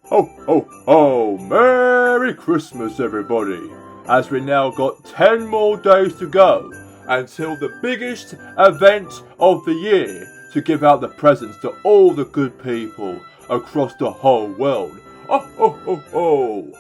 Ho, ho, ho! Merry Christmas, everybody! As we now got 10 more days to go until the biggest event of the year to give out the presents to all the good people across the whole world. Ho, ho, ho, ho!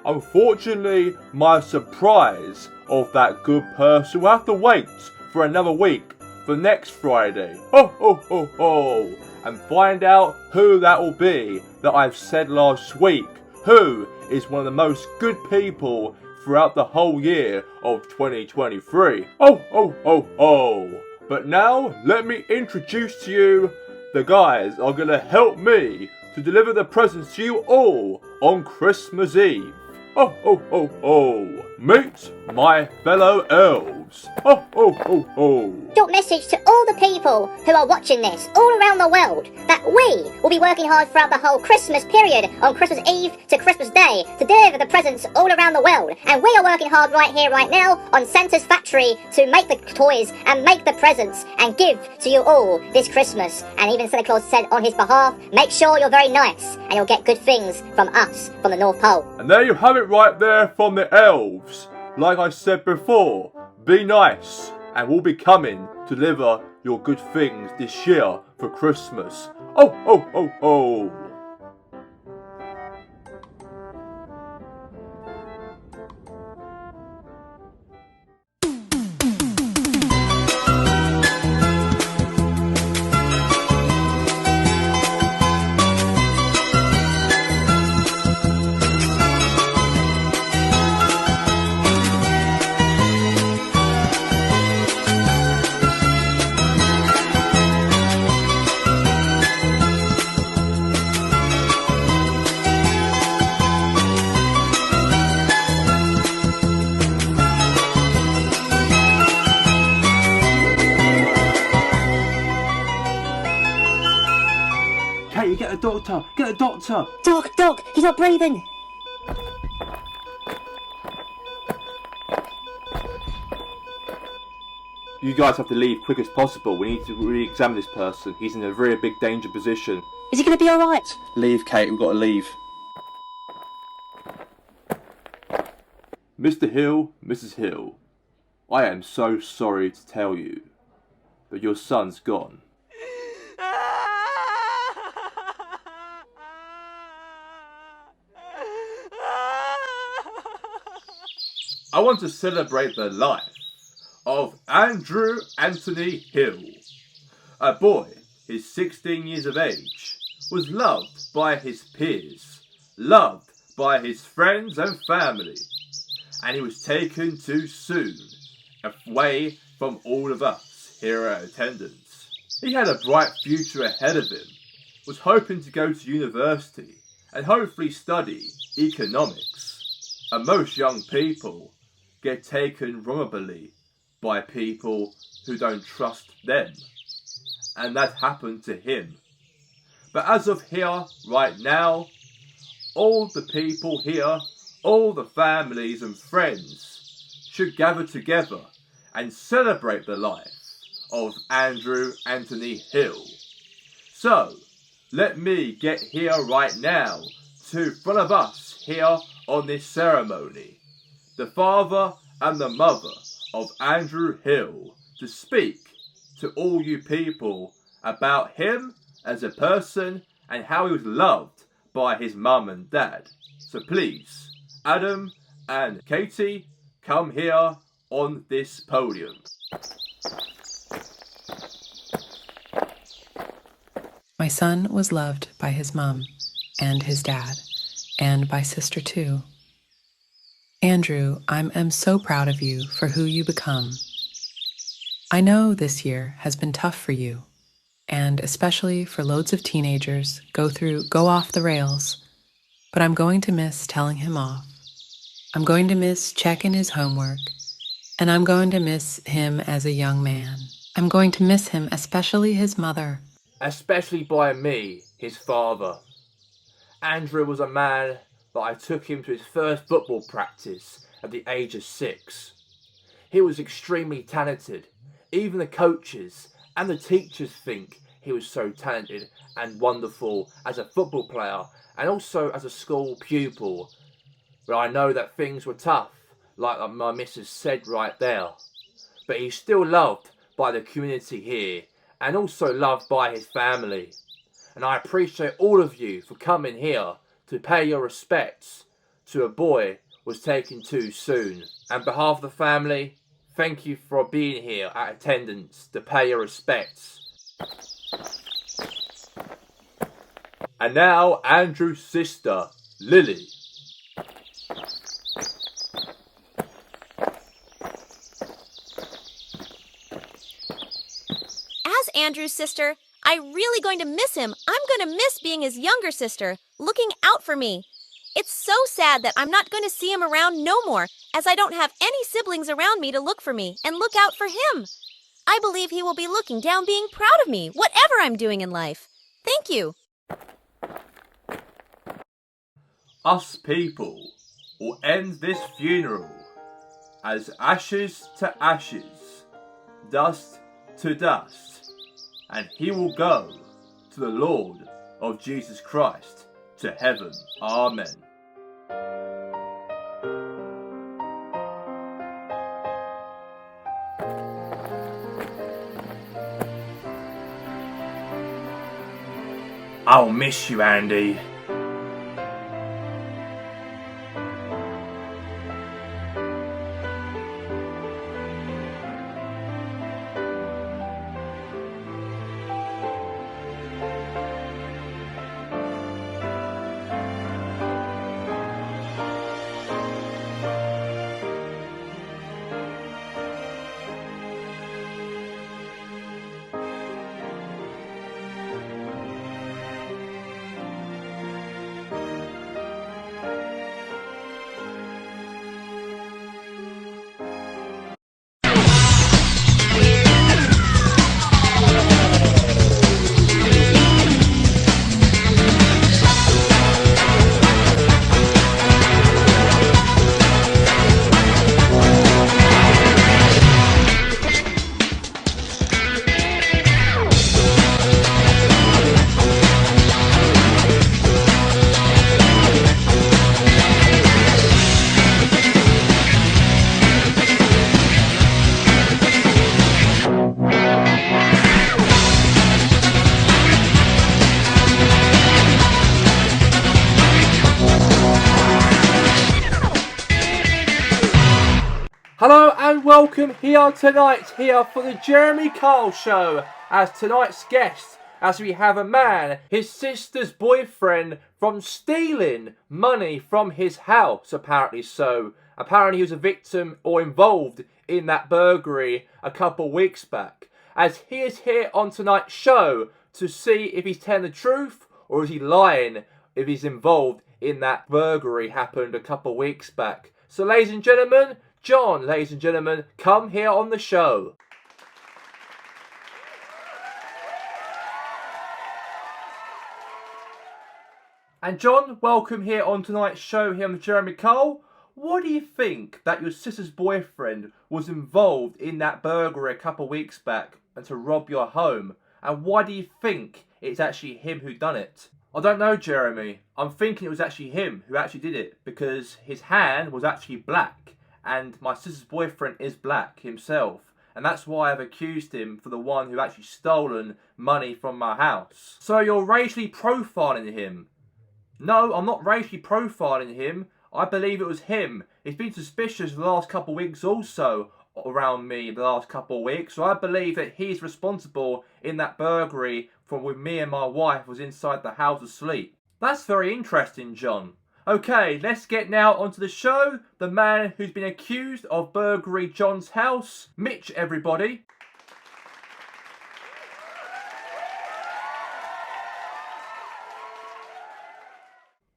Unfortunately, my surprise of that good person will have to wait for another week for next Friday. Ho, ho, ho, ho! And find out who that will be that I've said last week, who is one of the most good people throughout the whole year of 2023. Oh, oh, oh, oh. But now, let me introduce to you the guys that are going to help me to deliver the presents to you all on Christmas Eve. Oh, oh, oh, oh. Meet my fellow elves. Oh, oh, oh, oh. Short message to all the people who are watching this all around the world that we will be working hard throughout the whole Christmas period on Christmas Eve to Christmas Day to deliver the presents all around the world. And we are working hard right here, right now on Santa's factory to make the toys and make the presents and give to you all this Christmas. And even Santa Claus said on his behalf, make sure you're very nice and you'll get good things from us from the North Pole. And there you have it right there from the elves. Like I said before, be nice. And we'll be coming to deliver your good things this year for Christmas. Oh, oh, oh, oh. Katie, get a doctor! Get a doctor! Doc, he's not breathing. You guys have to leave quick as possible. We need to re-examine this person. He's in a very big danger position. Is he going to be alright? Leave, Kate, we've got to leave. Mr. Hill, Mrs. Hill, I am so sorry to tell you, but your son's gone. I want to celebrate the life of Andrew Anthony Hill. A boy, his 16 years of age, was loved by his peers, loved by his friends and family, and he was taken too soon, away from all of us here at attendance. He had a bright future ahead of him, was hoping to go to university and hopefully study economics. And most young people get taken wrongly by people who don't trust them. And that happened to him. But as of here, right now, all the people here, all the families and friends should gather together and celebrate the life of Andrew Anthony Hill. So, let me get here right now to front of us here on this ceremony, the father and the mother of Andrew Hill, to speak to all you people about him as a person and how he was loved by his mum and dad. So please, Adam and Katie, come here on this podium. My son was loved by his mum and his dad, and by sister too. Andrew, I'm so proud of you for who you become. I know this year has been tough for you, and especially for loads of teenagers go off the rails, but I'm going to miss telling him off. I'm going to miss checking his homework, and I'm going to miss him as a young man. I'm going to miss him, especially his mother. Especially by me, his father. Andrew was a man that I took him to his first football practice at the age of 6. He was extremely talented. Even the coaches and the teachers think he was so talented and wonderful as a football player and also as a school pupil. But I know that things were tough, like my missus said right there. But he's still loved by the community here and also loved by his family. And I appreciate all of you for coming here to pay your respects to a boy who was taken too soon. And on behalf of the family, thank you for being here at attendance to pay your respects. And now Andrew's sister, Lily. As Andrew's sister, I'm really going to miss him. I'm going to miss being his younger sister, looking out for me. It's so sad that I'm not going to see him around no more, as I don't have any siblings around me to look for me and look out for him. I believe he will be looking down, being proud of me, whatever I'm doing in life. Thank you. Us people will end this funeral as ashes to ashes, dust to dust, and he will go to the Lord of Jesus Christ to heaven. Amen. I'll miss you, Andy. Hello and welcome here tonight for the Jeremy Kyle Show as tonight's guest, as we have a man, his sister's boyfriend, from stealing money from his house, apparently so. Apparently he was a victim or involved in that burglary a couple weeks back. As he is here on tonight's show to see if he's telling the truth or is he lying if he's involved in that burglary happened a couple weeks back. So ladies and gentlemen, John, ladies and gentlemen, come here on the show. And John, welcome here on tonight's show here on the Jeremy Kyle. What do you think that your sister's boyfriend was involved in that burglary a couple of weeks back and to rob your home? And why do you think it's actually him who done it? I don't know, Jeremy. I'm thinking it was actually him who actually did it because his hand was actually black. And my sister's boyfriend is black himself. And that's why I've accused him for the one who actually stolen money from my house. So you're racially profiling him? No, I'm not racially profiling him. I believe it was him. He's been suspicious the last couple of weeks also around me the last couple of weeks. So I believe that he's responsible in that burglary from when me and my wife was inside the house asleep. That's very interesting, John. Okay, let's get now onto the show. The man who's been accused of burglary John's house, Mitch, everybody.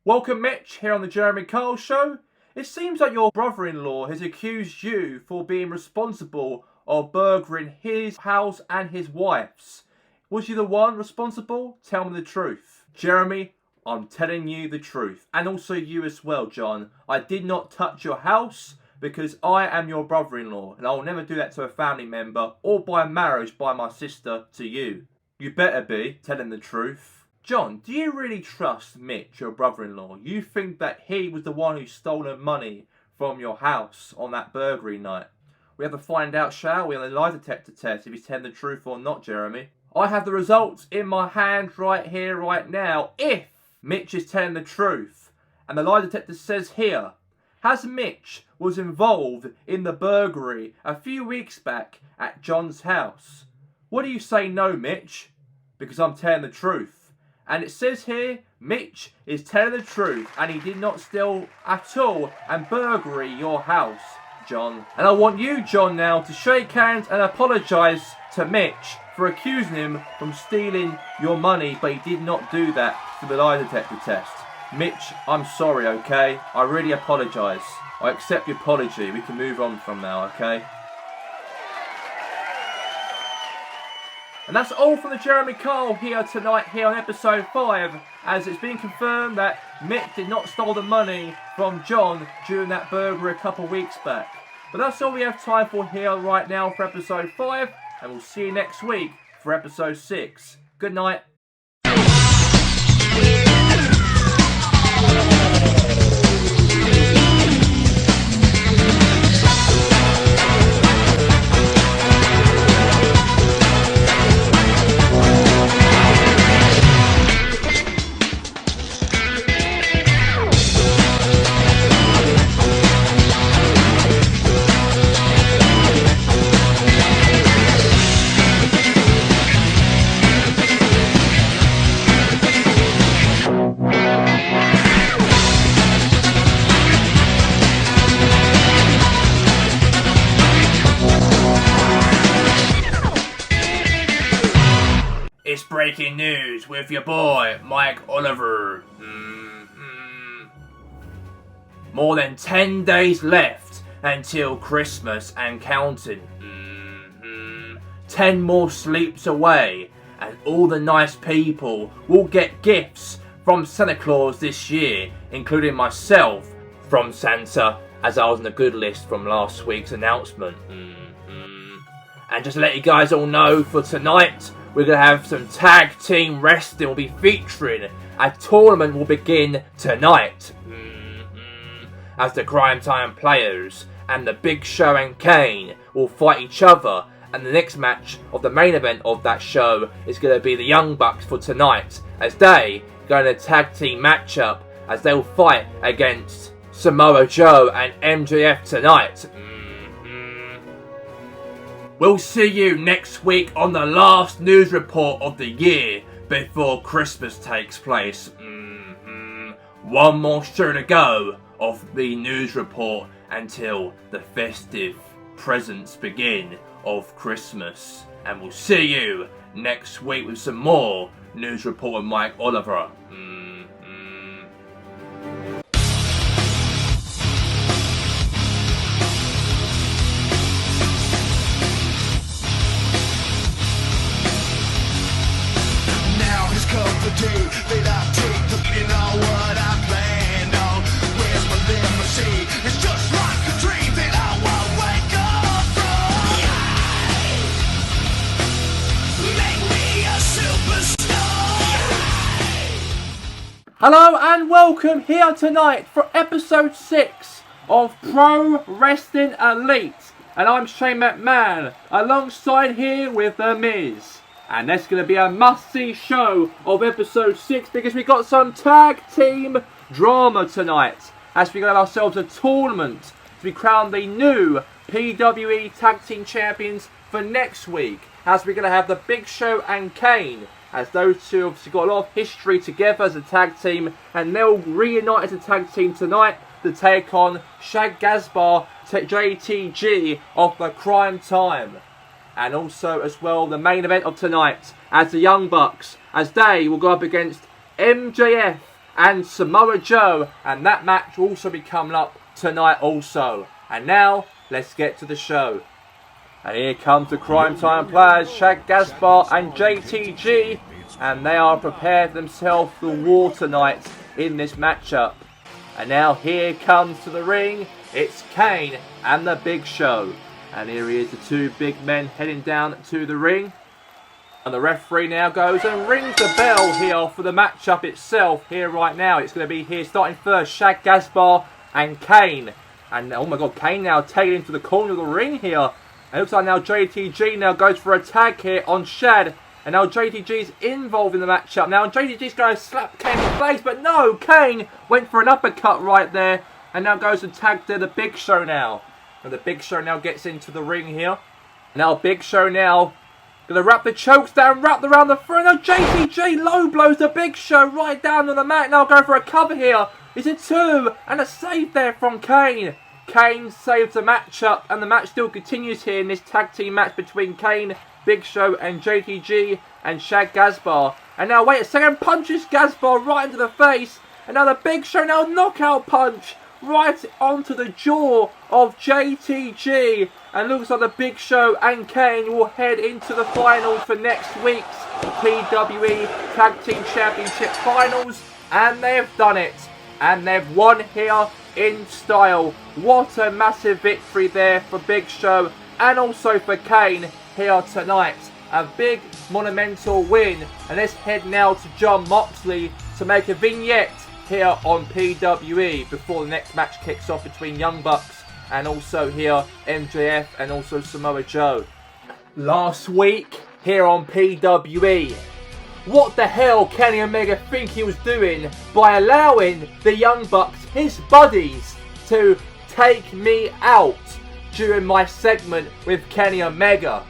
Welcome, Mitch, here on the Jeremy Kyle Show. It seems like your brother-in-law has accused you for being responsible of burglaring his house and his wife's. Was you the one responsible? Tell me the truth. Jeremy, I'm telling you the truth. And also you as well, John. I did not touch your house because I am your brother-in-law. And I will never do that to a family member or by marriage by my sister to you. You better be telling the truth. John, do you really trust Mitch, your brother-in-law? You think that he was the one who stole the money from your house on that burglary night? We have to find out, shall we, on the lie detector test if he's telling the truth or not, Jeremy. I have the results in my hand right here, right now. If Mitch is telling the truth, and the lie detector says here, has Mitch was involved in the burglary a few weeks back at John's house? What do you say no, Mitch? Because I'm telling the truth. And it says here, Mitch is telling the truth and he did not steal at all and burglary your house, John. And I want you, John, now to shake hands and apologise to Mitch for accusing him from stealing your money, but he did not do that for the lie detector test. Mitch, I'm sorry, okay? I really apologise. I accept your apology. We can move on from now, okay? And that's all from the Jeremy Kyle here tonight, here on episode 5, as it's been confirmed that Mitch did not steal the money from John during that burglary a couple of weeks back. But that's all we have time for here right now for episode 5, and we'll see you next week for episode 6. Good night. It's breaking news with your boy, Mike Oliver. More than 10 days left until Christmas and counting. 10 more sleeps away, and all the nice people will get gifts from Santa Claus this year, including myself from Santa, as I was on the good list from last week's announcement. And just to let you guys all know, for tonight, we're going to have some tag team wrestling. We'll be featuring a tournament will begin tonight. As the Crime Time players and the Big Show and Kane will fight each other. And the next match of the main event of that show is going to be the Young Bucks for tonight, as they go in a tag team matchup as they'll fight against Samoa Joe and MJF tonight. We'll see you next week on the last news report of the year before Christmas takes place. One more show to go of the news report until the festive presents begin of Christmas. And we'll see you next week with some more news report with Mike Oliver. The day that I take to you know what I planned on. Where's my limousine? It's just like a dream that I won't wake up from. Make me a superstar. Hello and welcome here tonight for episode 6 of Pro Wrestling Elite. And I'm Shane McMahon, alongside here with The Miz. And that's going to be a must-see show of episode 6 because we got some tag team drama tonight. As we're going to have ourselves a tournament to be crowned the new PWE Tag Team Champions for next week. As we're going to have the Big Show and Kane, as those two obviously got a lot of history together as a tag team. And they'll reunite as a tag team tonight to take on Shad Gaspar, JTG of the Crime Time. And also as well the main event of tonight as the Young Bucks, as they will go up against MJF and Samoa Joe, and that match will also be coming up tonight also. And now let's get to the show. And here comes the Crime Time players, Shad Gaspar and JTG, and they are prepared themselves for war tonight in this matchup. And now here comes to the ring, it's Kane and the Big Show. And here he is, the two big men heading down to the ring. And the referee now goes and rings the bell here for the matchup itself here right now. It's going to be here starting first, Shad Gaspar and Kane. And oh my god, Kane now taken into the corner of the ring here. And it looks like now JTG now goes for a tag here on Shad. And now JTG's involved in the matchup. Now JTG's going to slap Kane in the face, but no, Kane went for an uppercut right there. And now goes and tags to the Big Show now. And the Big Show now gets into the ring here. Now Big Show now gonna wrap the chokes down, wrapped around the front. Now JTG low blows the Big Show right down on the mat. Now going for a cover here. It's a 2 and a save there from Kane. Kane saves the matchup and the match still continues here in this tag team match between Kane, Big Show and JTG and Shad Gaspar. And now wait a second, punches Gaspar right into the face. And now the Big Show now knockout punch right onto the jaw of JTG. And looks like the Big Show and Kane will head into the finals for next week's PWE Tag Team Championship Finals. And they've done it. And they've won here in style. What a massive victory there for Big Show and also for Kane here tonight. A big monumental win. And let's head now to Jon Moxley to make a vignette here on PWE before the next match kicks off between Young Bucks and also here MJF and also Samoa Joe. Last week here on PWE, what the hell Kenny Omega think he was doing by allowing the Young Bucks, his buddies, to take me out during my segment with Kenny Omega?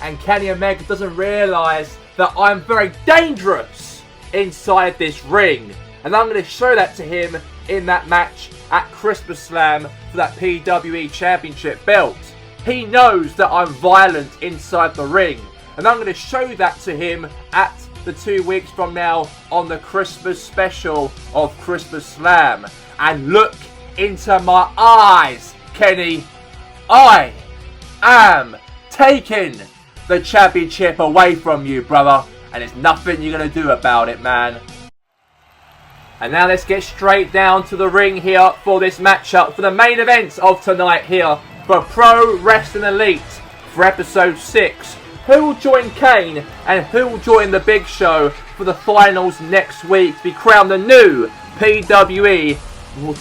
And Kenny Omega doesn't realise that I'm very dangerous inside this ring. And I'm going to show that to him in that match at Christmas Slam for that PWE Championship belt. He knows that I'm violent inside the ring. And I'm going to show that to him at the 2 weeks from now on the Christmas special of Christmas Slam. And look into my eyes, Kenny. I am taking the championship away from you, brother. And there's nothing you're going to do about it, man. And now let's get straight down to the ring here for this matchup for the main events of tonight here for Pro Wrestling Elite for episode 6. Who will join Kane and who will join the Big Show for the finals next week to be crowned the new PWE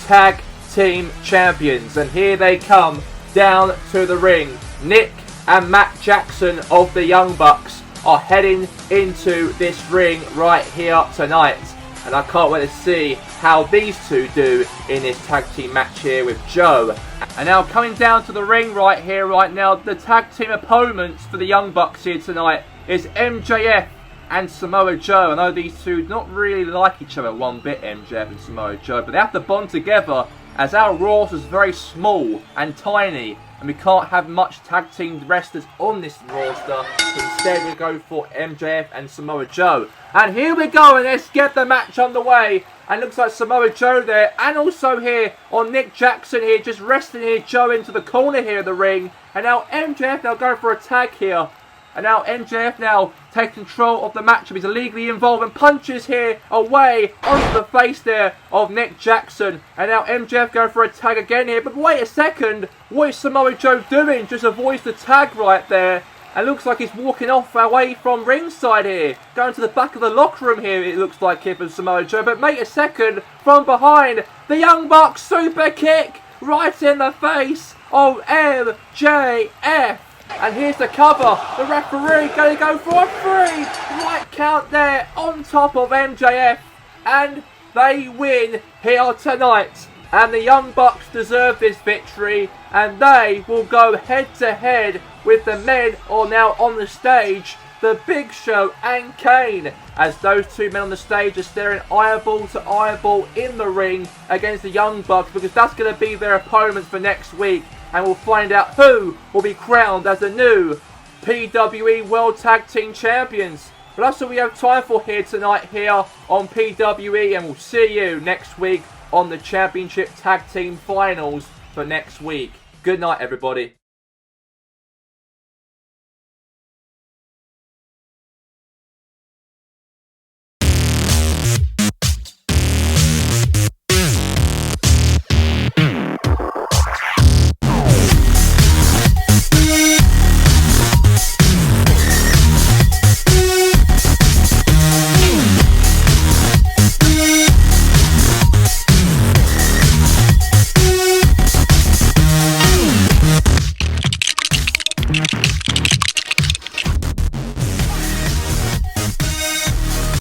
Tag Team Champions? And here they come down to the ring. Nick and Matt Jackson of the Young Bucks are heading into this ring right here tonight. And I can't wait to see how these two do in this tag team match here with Joe. And now coming down to the ring right here, right now, the tag team opponents for the Young Bucks here tonight is MJF and Samoa Joe. I know these two do not really like each other one bit, MJF and Samoa Joe, but they have to bond together as our roster is very small and tiny. And we can't have much tag team wrestlers on this roster. So instead we go for MJF and Samoa Joe. And here we go, and let's get the match underway. And looks like Samoa Joe there. And also here on Nick Jackson here, just wrestling here Joe into the corner here of the ring. And now MJF now going for a tag here. And now MJF now takes control of the matchup. He's illegally involved and punches here away onto the face there of Nick Jackson. And now MJF going for a tag again here. But wait a second. What is Samoa Joe doing? Just avoids the tag right there. And looks like he's walking off away from ringside here. Going to the back of the locker room here, it looks like here for Samoa Joe. But wait a second. From behind, the Young Bucks super kick right in the face of MJF. And here's the cover. The referee going to go for a 3 right count there on top of MJF. And they win here tonight. And the Young Bucks deserve this victory. And they will go head to head with the men are now on the stage. The Big Show and Kane. As those two men on the stage are staring eyeball to eyeball in the ring against the Young Bucks. Because that's going to be their opponents for next week. And we'll find out who will be crowned as the new PWE World Tag Team Champions. But that's all we have time for here tonight here on PWE. And we'll see you next week on the Championship Tag Team Finals for next week. Good night, everybody.